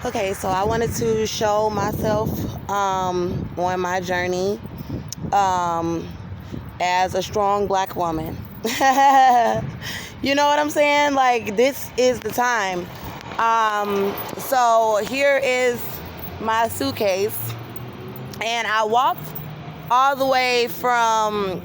Okay, so I wanted to show myself on my journey as a strong black woman. You know what I'm saying? Like, this is the time. So here is my suitcase, and I walked all the way from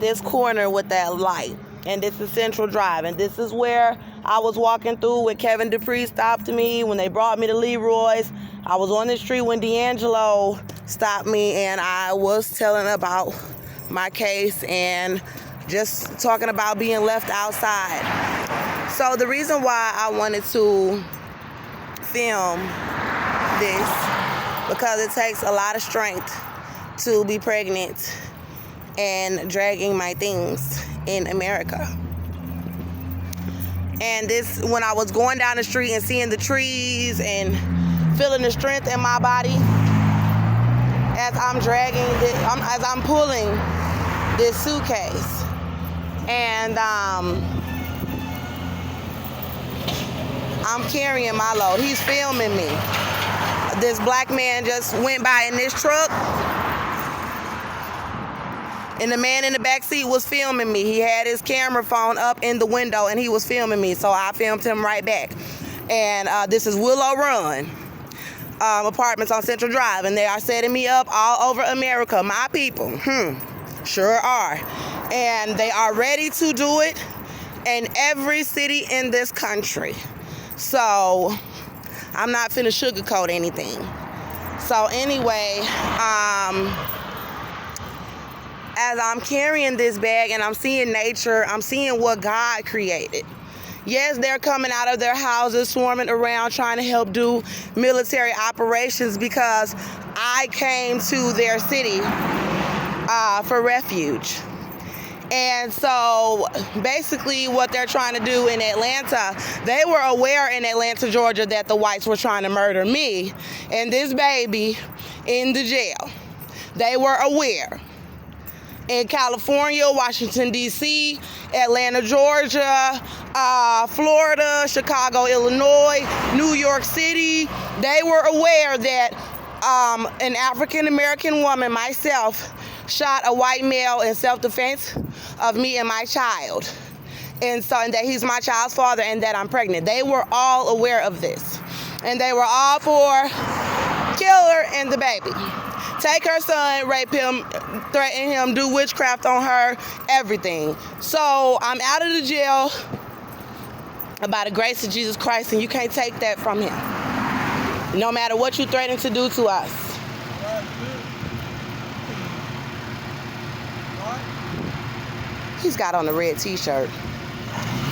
this corner with that light, and this is Central Drive, and this is where I was walking through when Kevin Dupree stopped me, when they brought me to Leroy's. I was on the street when D'Angelo stopped me, and I was telling about my case and just talking about being left outside. So the reason why I wanted to film this, because it takes a lot of strength to be pregnant and dragging my things in America. And this, when I was going down the street and seeing the trees and feeling the strength in my body as I'm dragging as I'm pulling this suitcase, and I'm carrying my load. He's filming me. This black man just went by in this truck, and the man in the back seat was filming me. He had his camera phone up in the window, and he was filming me, so I filmed him right back. And this is Willow Run Apartments on Central Drive, and they are setting me up all over America. My people, sure are. And they are ready to do it in every city in this country. So I'm not finna sugarcoat anything. So anyway, as I'm carrying this bag and I'm seeing nature, I'm seeing what God created. Yes, they're coming out of their houses, swarming around, trying to help do military operations because I came to their city for refuge. And so basically what they're trying to do in Atlanta, they were aware in Atlanta, Georgia, that the whites were trying to murder me and this baby in the jail. They were aware. In California, Washington, D.C., Atlanta, Georgia, Florida, Chicago, Illinois, New York City, they were aware that an African-American woman, myself, shot a white male in self-defense of me and my child. And that he's my child's father and that I'm pregnant. They were all aware of this. And they were all for kill her and the baby. Take her son, rape him, threaten him, do witchcraft on her, everything. So I'm out of the jail by the grace of Jesus Christ, and you can't take that from him. No matter what you threaten to do to us. He's got on a red t-shirt.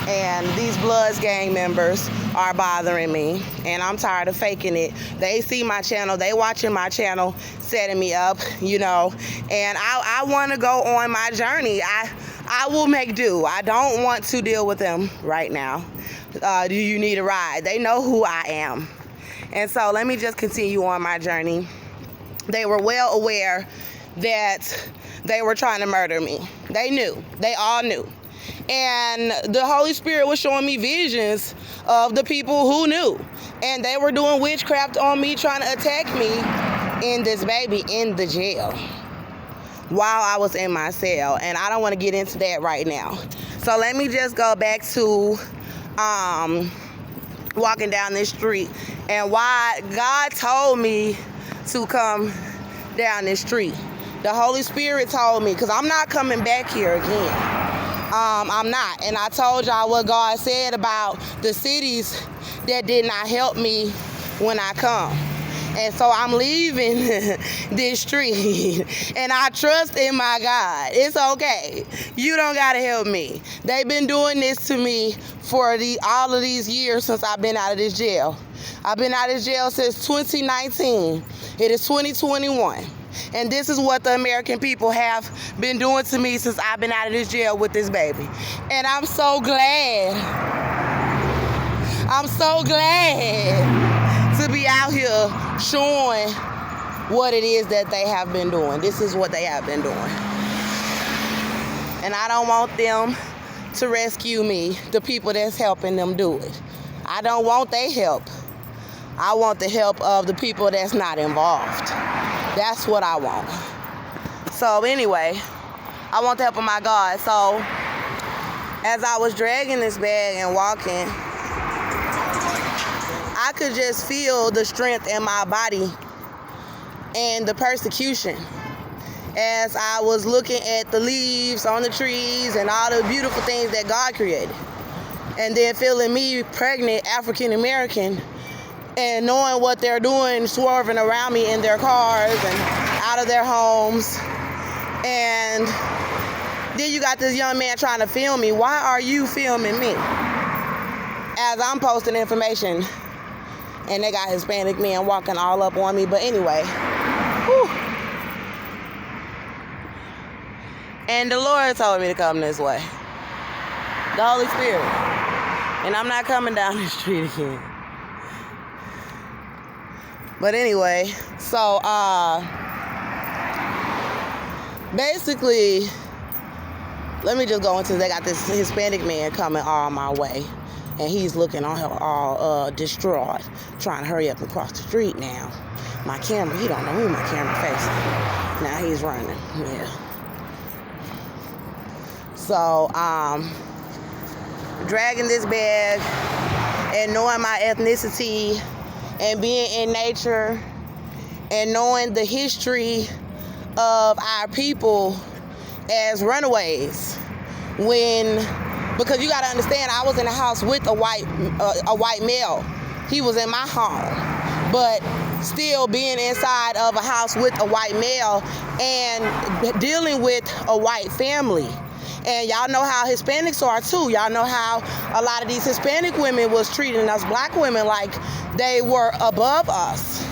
And these Bloods gang members are bothering me, and I'm tired of faking it. They see my channel, they watching my channel, setting me up, you know, and I want to go on my journey. I will make do. I don't want to deal with them right now. Do you need a ride? They know who I am. And so let me just continue on my journey. They were well aware that they were trying to murder me. They knew. They all knew. And the Holy Spirit was showing me visions of the people who knew. And they were doing witchcraft on me, trying to attack me and this baby in the jail while I was in my cell. And I don't want to get into that right now. So let me just go back to walking down this street and why God told me to come down this street. The Holy Spirit told me, because I'm not coming back here again. I'm not. And I told y'all what God said about the cities that did not help me when I come. And so I'm leaving this street. And I trust in my God. It's okay. You don't got to help me. They've been doing this to me for all of these years since I've been out of this jail. I've been out of this jail since 2019. It is 2021. And this is what the American people have been doing to me since I've been out of this jail with this baby. And I'm so glad. I'm so glad to be out here showing what it is that they have been doing. This is what they have been doing. And I don't want them to rescue me, the people that's helping them do it. I don't want their help. I want the help of the people that's not involved. That's what I want. So anyway, I want the help of my God. So as I was dragging this bag and walking, I could just feel the strength in my body and the persecution as I was looking at the leaves on the trees and all the beautiful things that God created. And then feeling me pregnant, African American, and knowing what they're doing, swerving around me in their cars and out of their homes. And then you got this young man trying to film me. Why are you filming me? As I'm posting information, and they got Hispanic men walking all up on me. But anyway, whew. And the Lord told me to come this way. The Holy Spirit. And I'm not coming down the street again. But anyway, so basically, let me just go into, they got this Hispanic man coming all my way. And he's looking all distraught, trying to hurry up and cross the street now. My camera, he don't know who my camera facing. Now he's running, yeah. So, dragging this bag and knowing my ethnicity and being in nature and knowing the history of our people as runaways. Because you gotta understand, I was in a house with a white male. He was in my home, but still being inside of a house with a white male and dealing with a white family. And y'all know how Hispanics are too. Y'all know how a lot of these Hispanic women was treating us black women like they were above us.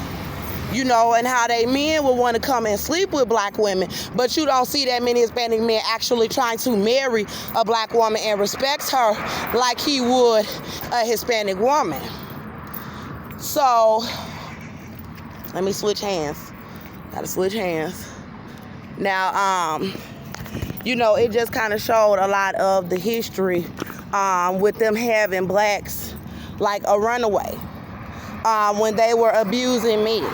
You know, and how they men would want to come and sleep with black women, but you don't see that many Hispanic men actually trying to marry a black woman and respect her like he would a Hispanic woman. So, let me switch hands. Gotta switch hands. Now, you know, it just kind of showed a lot of the history with them having blacks like a runaway when they were abusing me.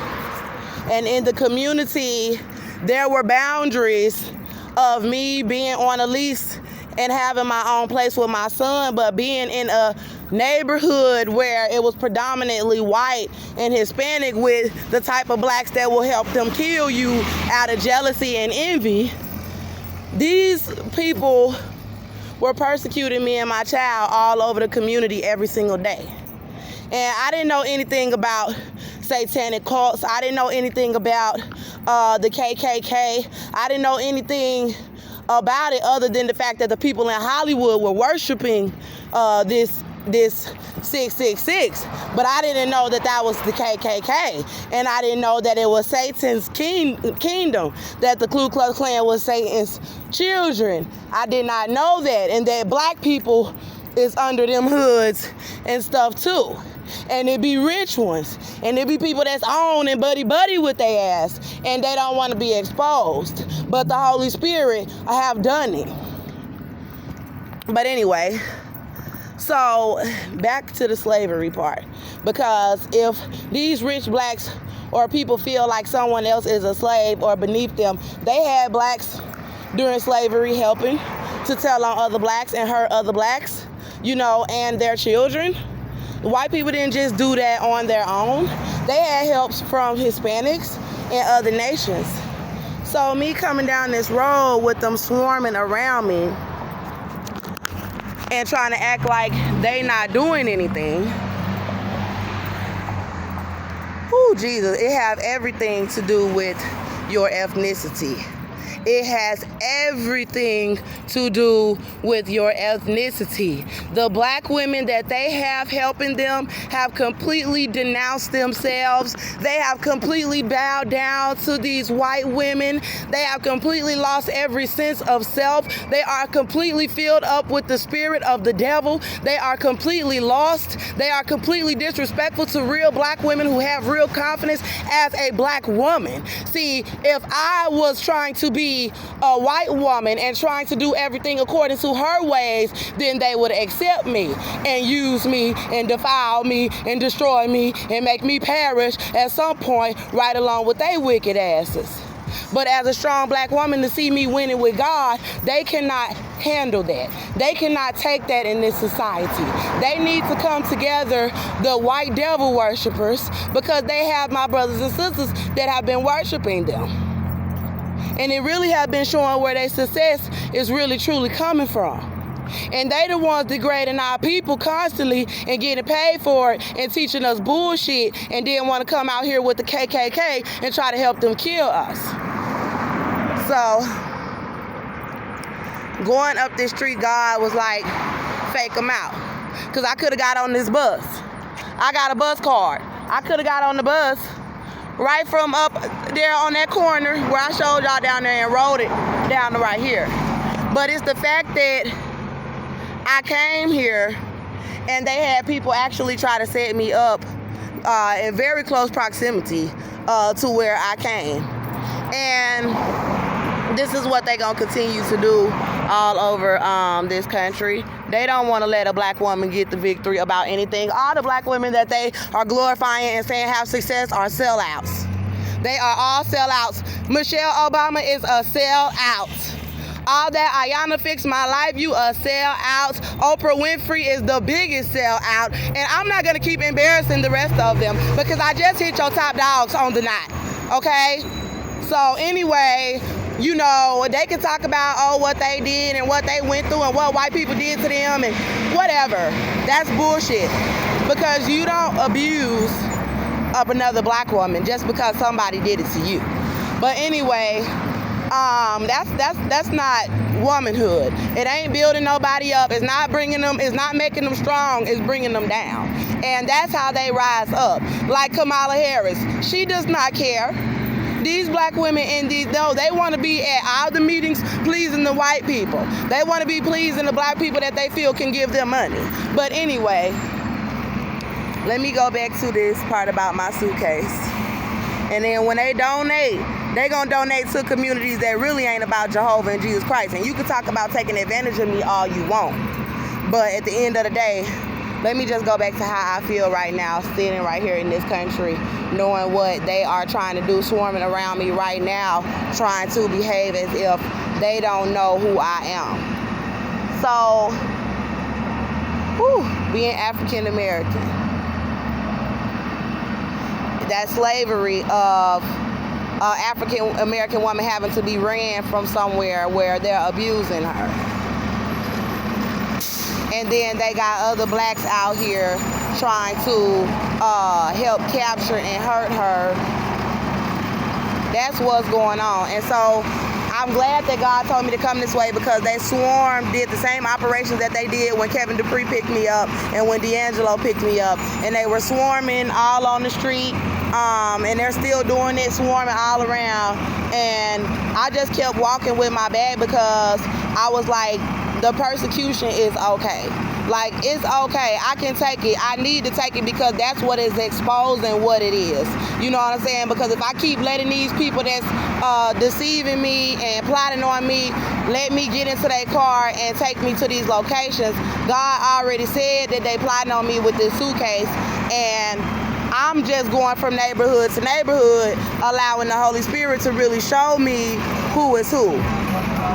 And in the community, there were boundaries of me being on a lease and having my own place with my son, but being in a neighborhood where it was predominantly white and Hispanic with the type of blacks that will help them kill you out of jealousy and envy, these people were persecuting me and my child all over the community every single day. And I didn't know anything about satanic cults. I didn't know anything about the KKK. I didn't know anything about it other than the fact that the people in Hollywood were worshiping this 666. But I didn't know that was the KKK. And I didn't know that it was Satan's kingdom, that the Ku Klux Klan was Satan's children. I did not know that. And that black people is under them hoods and stuff too. And it be rich ones. And it be people that's on and buddy with their ass. And they don't want to be exposed. But the Holy Spirit have done it. But anyway, so back to the slavery part. Because if these rich blacks or people feel like someone else is a slave or beneath them, they had blacks during slavery helping to tell on other blacks and hurt other blacks, you know, and their children. White people didn't just do that on their own. They had helps from Hispanics and other nations. So me coming down this road with them swarming around me and trying to act like they not doing anything. Ooh, Jesus, it have everything to do with your ethnicity. It has everything to do with your ethnicity. The black women that they have helping them have completely denounced themselves. They have completely bowed down to these white women. They have completely lost every sense of self. They are completely filled up with the spirit of the devil. They are completely lost. They are completely disrespectful to real black women who have real confidence as a black woman. See, if I was trying to be a white woman and trying to do everything according to her ways, then they would accept me and use me and defile me and destroy me and make me perish at some point right along with their wicked asses. But as a strong black woman, to see me winning with God, they cannot handle that. They cannot take that in this society. They need to come together, the white devil worshipers, because they have my brothers and sisters that have been worshiping them. And it really has been showing where their success is really truly coming from. And they the ones degrading our people constantly and getting paid for it and teaching us bullshit, and then want to come out here with the KKK and try to help them kill us. So, going up this street, God was like, fake them out. Because I could have got on this bus. I got a bus card. I could have got on the bus right from up there on that corner where I showed y'all down there and rode it down to right here. But it's the fact that I came here and they had people actually try to set me up in very close proximity to where I came. And this is what they're going to continue to do all over this country. They don't want to let a black woman get the victory about anything. All the black women that they are glorifying and saying have success are sellouts. They are all sellouts. Michelle Obama is a sellout. All that Ayanna fixed my life, you a sellout. Oprah Winfrey is the biggest sellout. And I'm not going to keep embarrassing the rest of them because I just hit your top dogs on the night. Okay? So anyway, you know, they can talk about, what they did and what they went through and what white people did to them and whatever. That's bullshit. Because you don't abuse of another black woman just because somebody did it to you. But anyway, that's not womanhood. It ain't building nobody up. It's not bringing them, it's not making them strong, it's bringing them down. And that's how they rise up. Like Kamala Harris, she does not care. These black women they want to be at all the meetings pleasing the white people. They want to be pleasing the black people that they feel can give them money. But anyway, let me go back to this part about my suitcase. And then when they donate, they gonna donate to communities that really ain't about Jehovah and Jesus Christ. And you can talk about taking advantage of me all you want. But at the end of the day, let me just go back to how I feel right now, sitting right here in this country, knowing what they are trying to do, swarming around me right now, trying to behave as if they don't know who I am. So, being African American, that slavery of African American woman having to be ran from somewhere where they're abusing her. And then they got other blacks out here trying to help capture and hurt her. That's what's going on. And so I'm glad that God told me to come this way because they did the same operations that they did when Kevin Dupree picked me up and when D'Angelo picked me up. And they were swarming all on the street. And they're still doing it, swarming all around. And I just kept walking with my bag because I was like, the persecution is okay. Like, it's okay. I can take it. I need to take it because that's what is exposing what it is. You know what I'm saying? Because if I keep letting these people that's deceiving me and plotting on me, let me get into their car and take me to these locations, God already said that they plotting on me with this suitcase. And I'm just going from neighborhood to neighborhood, allowing the Holy Spirit to really show me who is who.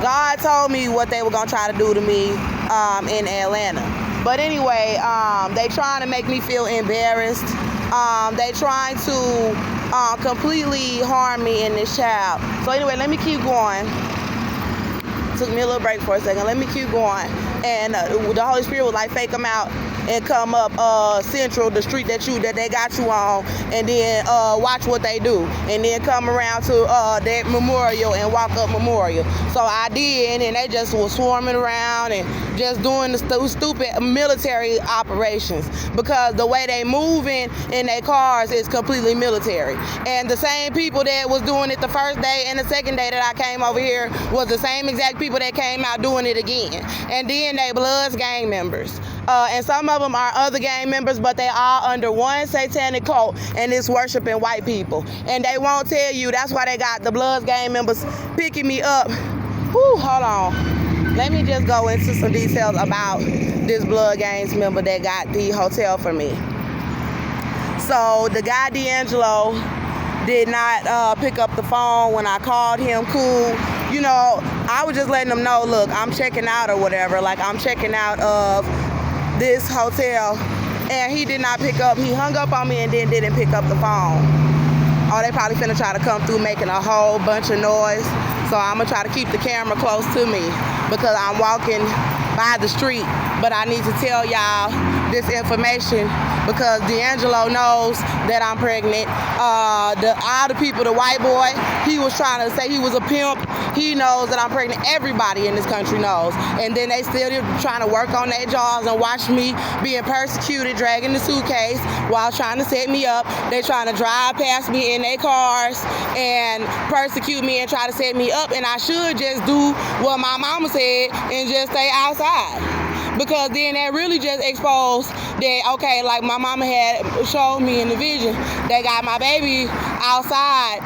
God told me what they were going to try to do to me in Atlanta. But anyway, they trying to make me feel embarrassed. They trying to completely harm me in this child. So anyway, let me keep going. Took me a little break for a second. Let me keep going. And the Holy Spirit was like, fake them out and come up Central, the street that they got you on, and then watch what they do, and then come around to that Memorial and walk up Memorial. So I did, and they just was swarming around and just doing the stupid military operations because the way they moving in their cars is completely military. And the same people that was doing it the first day and the second day that I came over here was the same exact people that came out doing it again. And then they Bloods gang members. and some of them are other gang members, but they all under one satanic cult, and it's worshiping white people. And they won't tell you. That's why they got the Bloods gang members picking me up. Whew, hold on. Let me just go into some details about this Blood gangs member that got the hotel for me. So the guy D'Angelo did not pick up the phone when I called him. Cool. You know, I was just letting him know, look, I'm checking out or whatever. Like, I'm checking out of this hotel. And he did not pick up. He hung up on me and then didn't pick up the phone. Oh, they probably finna try to come through making a whole bunch of noise. So I'm gonna try to keep the camera close to me because I'm walking by the street. But I need to tell y'all this information because D'Angelo knows that I'm pregnant. All the people, the white boy, he was trying to say he was a pimp. He knows that I'm pregnant. Everybody in this country knows. And then they still trying to work on their jaws and watch me being persecuted, dragging the suitcase while trying to set me up. They trying to drive past me in their cars and persecute me and try to set me up. And I should just do what my mama said and just stay outside. Because then that really just exposed that, okay, like my mama had showed me in the vision, they got my baby outside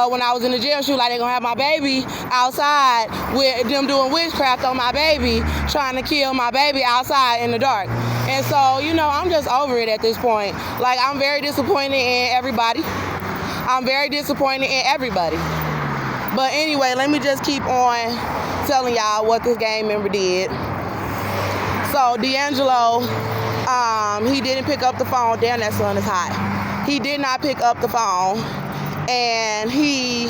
when I was in the jail. She was like, they're going to have my baby outside with them doing witchcraft on my baby, trying to kill my baby outside in the dark. And so, you know, I'm just over it at this point. Like, I'm very disappointed in everybody. I'm very disappointed in everybody. But anyway, let me just keep on telling y'all what this gang member did. So D'Angelo, he didn't pick up the phone. Damn, that sun is hot. He did not pick up the phone, and he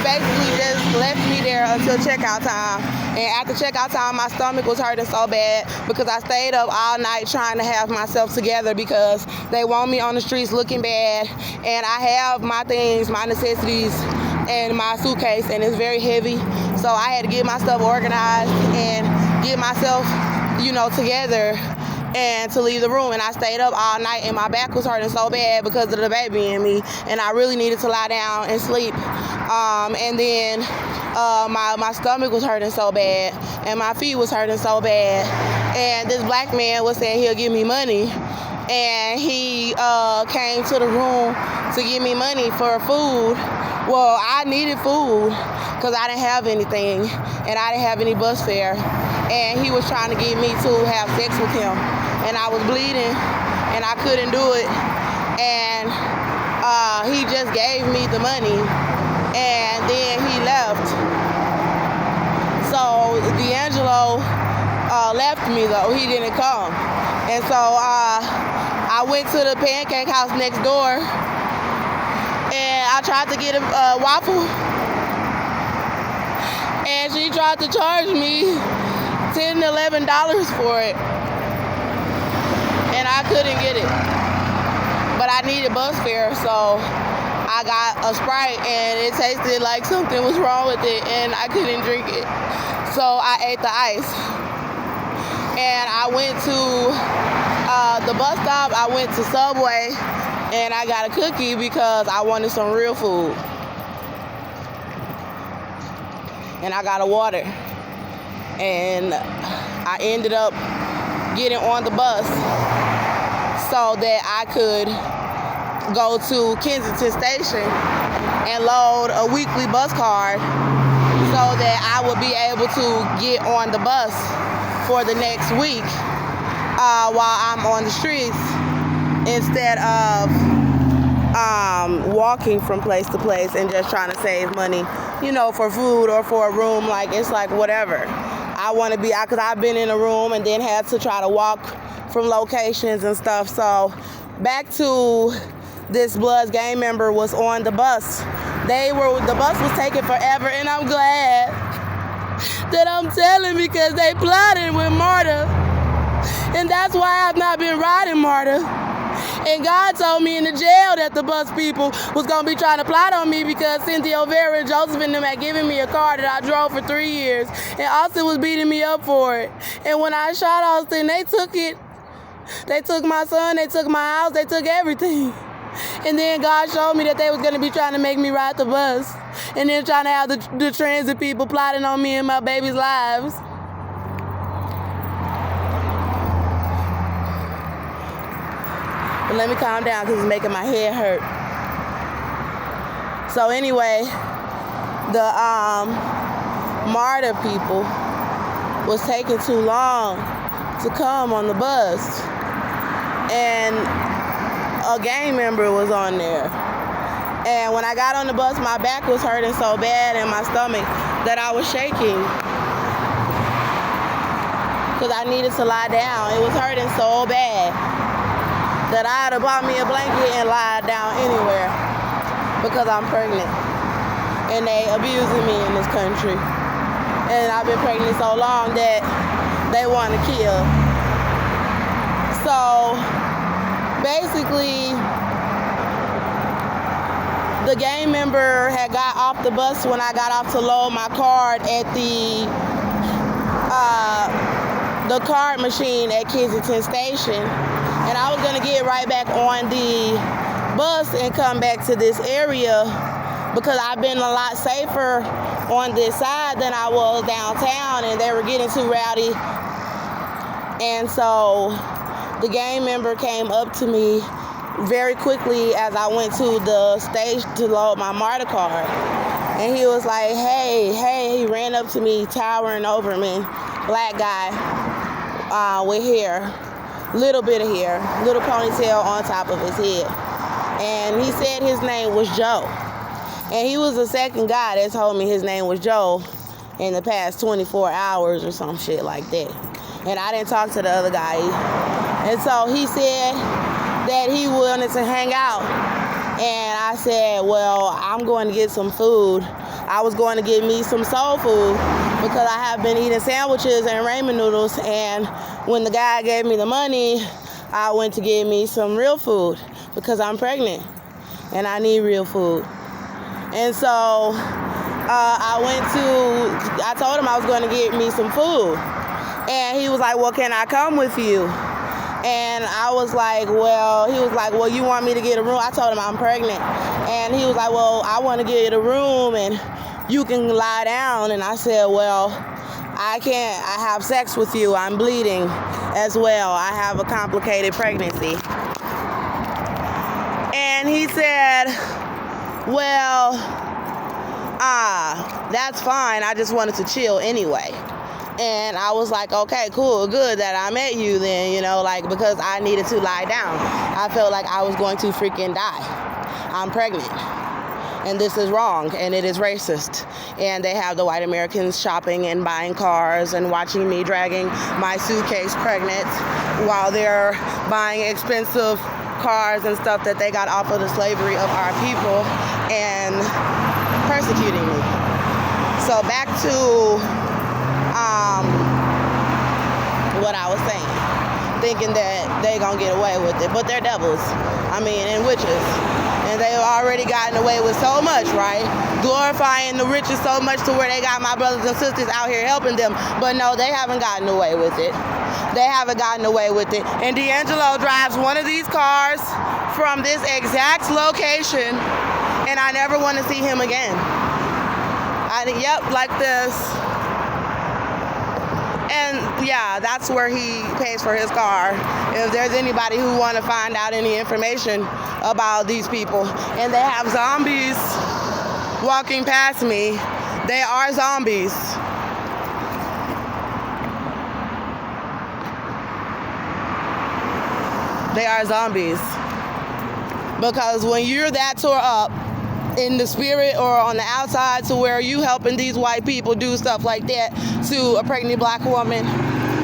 basically just left me there until checkout time. And after checkout time, my stomach was hurting so bad because I stayed up all night trying to have myself together because they want me on the streets looking bad. And I have my things, my necessities, and my suitcase, and it's very heavy. So I had to get my stuff organized and get myself, you know, together and to leave the room. And I stayed up all night and my back was hurting so bad because of the baby in me, and I really needed to lie down and sleep. And then my stomach was hurting so bad and my feet was hurting so bad. And this black man was saying he'll give me money, and he came to the room to give me money for food. Well, I needed food because I didn't have anything and I didn't have any bus fare. And he was trying to get me to have sex with him. And I was bleeding and I couldn't do it. And he just gave me the money and then he left. So D'Angelo left me though. He didn't come. And so I went to the pancake house next door and I tried to get a waffle. And she tried to charge me $10, $11 for it. And I couldn't get it. But I needed bus fare, so I got a Sprite and it tasted like something was wrong with it and I couldn't drink it. So I ate the ice. And I went to the bus stop, I went to Subway, and I got a cookie because I wanted some real food. And I got a water. And I ended up getting on the bus so that I could go to Kensington Station and load a weekly bus card so that I would be able to get on the bus for the next week while I'm on the streets instead of walking from place to place and just trying to save money, you know, for food or for a room. Like, it's like whatever. I want to be, because I've been in a room and then had to try to walk from locations and stuff. So back to this Bloods gang member was on the bus. The bus was taking forever, and I'm glad that I'm telling because they plotted with Marta. And that's why I've not been riding Marta. And God told me in the jail that the bus people was going to be trying to plot on me because Cynthia O'Vera and Joseph and them had given me a car that I drove for 3 years. And Austin was beating me up for it. And when I shot Austin, they took it. They took my son, they took my house, they took everything. And then God showed me that they was going to be trying to make me ride the bus. And then trying to have the transit people plotting on me and my baby's lives. But let me calm down because it's making my head hurt. So anyway, the MARTA people was taking too long to come on the bus. And a gang member was on there. And when I got on the bus, my back was hurting so bad and my stomach that I was shaking. Because I needed to lie down. It was hurting so bad that I had to buy me a blanket and lie down anywhere because I'm pregnant. And they abusing me in this country. And I've been pregnant so long that they want to kill. So basically, the gang member had got off the bus when I got off to load my card at the card machine at Kensington Station. And I was going to get right back on the bus and come back to this area because I've been a lot safer on this side than I was downtown, and they were getting too rowdy. And so the gang member came up to me very quickly as I went to the stage to load my MARTA card. And he was like, hey, he ran up to me, towering over me, black guy with hair, little bit of hair, little ponytail on top of his head. And he said his name was Joe. And he was the second guy that told me his name was Joe in the past 24 hours or some shit like that. And I didn't talk to the other guy. And so he said that he wanted to hang out. And I said, well, I'm going to get some food. I was going to get me some soul food because I have been eating sandwiches and ramen noodles. And when the guy gave me the money, I went to get me some real food because I'm pregnant and I need real food. And so I told him I was going to get me some food. And he was like, well, can I come with you? And I was like, well, you want me to get a room? I told him I'm pregnant. And he was like, well, I want to get a room and you can lie down. And I said, well, I can't. I have sex with you. I'm bleeding as well. I have a complicated pregnancy. And he said, well, that's fine. I just wanted to chill anyway. And I was like, okay, cool, good that I met you then, because I needed to lie down. I felt like I was going to freaking die. I'm pregnant. And this is wrong, and it is racist. And they have the white Americans shopping and buying cars and watching me dragging my suitcase pregnant while they're buying expensive cars and stuff that they got off of the slavery of our people and persecuting me. So back to what I was saying, thinking that they gonna get away with it, but they're devils, and witches, and they've already gotten away with so much, right? Glorifying the riches so much to where they got my brothers and sisters out here helping them, but no, they haven't gotten away with it. They haven't gotten away with it. And D'Angelo drives one of these cars from this exact location, and I never want to see him again. Like this. And yeah, that's where he pays for his car. If there's anybody who want to find out any information about these people. And they have zombies walking past me. They are zombies. They are zombies. Because when you're that tore up in the spirit or on the outside to where you helping these white people do stuff like that to a pregnant black woman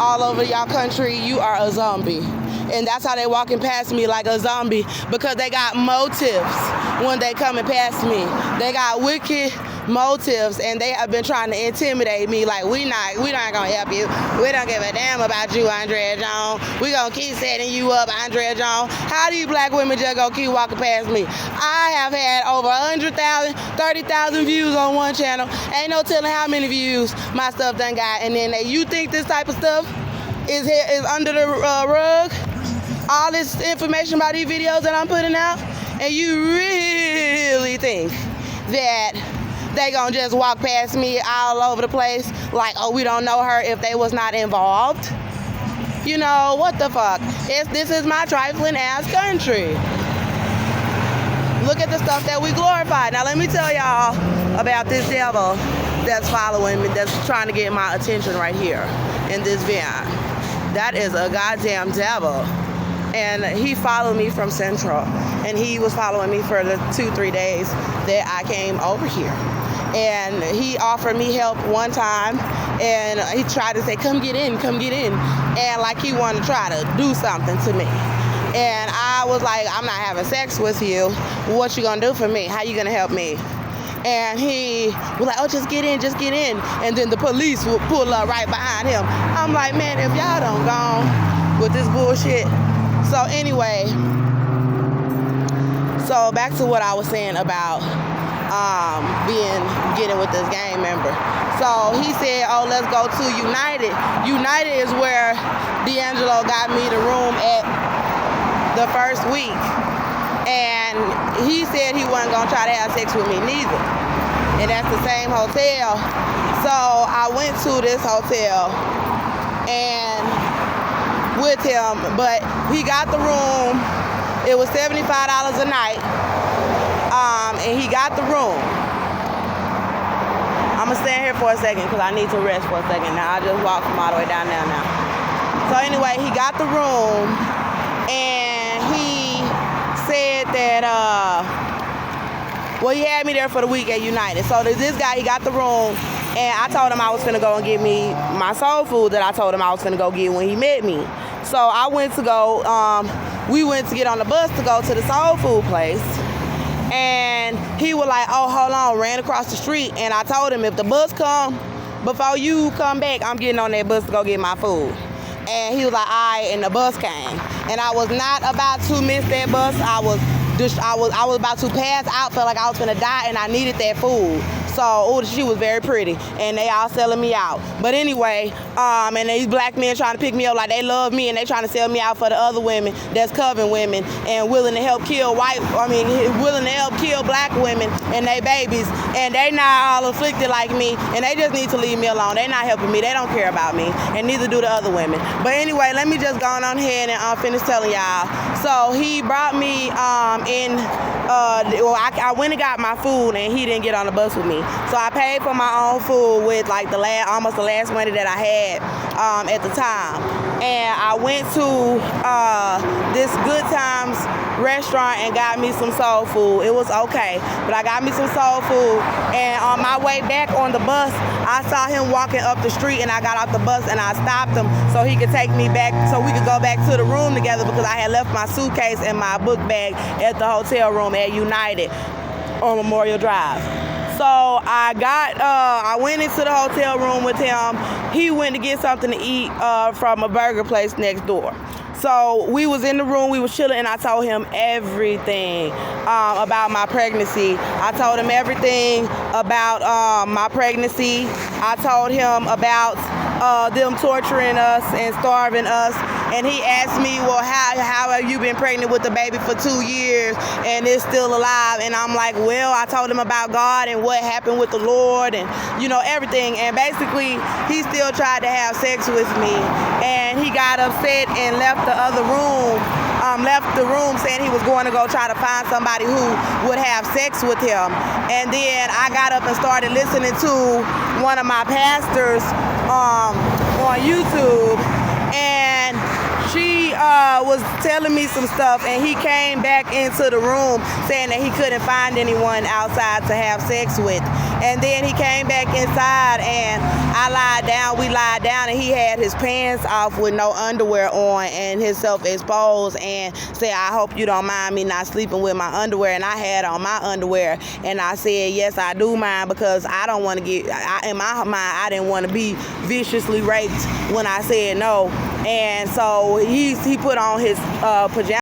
all over y'all country, you are a zombie. And that's how they walking past me, like a zombie, because they got motives when they coming past me. They got wicked motives, and they have been trying to intimidate me like we not gonna help you. We don't give a damn about you, Andrea Jones. We gonna keep setting you up, Andrea Jones. How do you black women just gonna keep walking past me? I have had over 100,000, 30,000 views on one channel. Ain't no telling how many views my stuff done got. And then you think this type of stuff is under the rug? All this information about these videos that I'm putting out, and you really think that they gonna just walk past me all over the place like, oh, we don't know her if they was not involved? You know, what the fuck? This is my trifling ass country. Look at the stuff that we glorify. Now let me tell y'all about this devil that's following me, that's trying to get my attention right here in this van. That is a goddamn devil. And he followed me from Central. And he was following me for the 2-3 days that I came over here. And he offered me help one time, and he tried to say, come get in, and like he wanted to try to do something to me. And I was like, I'm not having sex with you. What you gonna do for me? How you gonna help me? And he was like, oh, just get in. And then the police would pull up right behind him. I'm like, man, if y'all don't go with this bullshit. So anyway, so back to what I was saying about getting with this gang member. So he said, oh, let's go to United. United is where D'Angelo got me the room at the first week. And he said he wasn't gonna try to have sex with me neither. And that's the same hotel. So I went to this hotel and with him, but he got the room. It was $75 a night. And he got the room. I'm gonna stand here for a second because I need to rest for a second. Now I just walked from all the way down there now. So anyway, he got the room, and he said that well, he had me there for the week at United. So this guy, he got the room, and I told him I was finna go and get me my soul food that I told him I was finna go get when he met me. So I went to go, we went to get on the bus to go to the soul food place. And he was like, oh, hold on, ran across the street. And I told him, if the bus come, before you come back, I'm getting on that bus to go get my food. And he was like, all right, and the bus came. And I was not about to miss that bus. I was about to pass out, felt like I was gonna die, and I needed that food. So, she was very pretty, and they all selling me out. But anyway, and these black men trying to pick me up like they love me, and they trying to sell me out for the other women that's covering women and willing to help kill black women and their babies, and they not all afflicted like me, and they just need to leave me alone. They not helping me. They don't care about me, and neither do the other women. But anyway, let me just go on ahead and finish telling y'all. So he brought me I went and got my food, and he didn't get on the bus with me. So I paid for my own food with like almost the last money that I had at the time. And I went to this Good Times restaurant and got me some soul food. It was okay, but I got me some soul food. And on my way back on the bus, I saw him walking up the street, and I got off the bus and I stopped him so he could take me back, so we could go back to the room together, because I had left my suitcase and my book bag at the hotel room at United on Memorial Drive. So I went into the hotel room with him. He went to get something to eat from a burger place next door. So we was in the room, we was chilling, and I told him everything about my pregnancy. I told him everything about my pregnancy. I told him about them torturing us and starving us. And he asked me, well, how have you been pregnant with the baby for 2 years and it's still alive? And I'm like, well, I told him about God and what happened with the Lord and, everything. And basically, he still tried to have sex with me. And he got upset and left the room saying he was going to go try to find somebody who would have sex with him. And then I got up and started listening to one of my pastors on YouTube. And she was telling me some stuff, and he came back into the room saying that he couldn't find anyone outside to have sex with. And then he came back inside, and we lied down, and he had his pants off with no underwear on and himself exposed, and said, I hope you don't mind me not sleeping with my underwear. And I had on my underwear, and I said, yes, I do mind, because I don't want to in my mind, I didn't want to be viciously raped when I said no. And so he put on his pajamas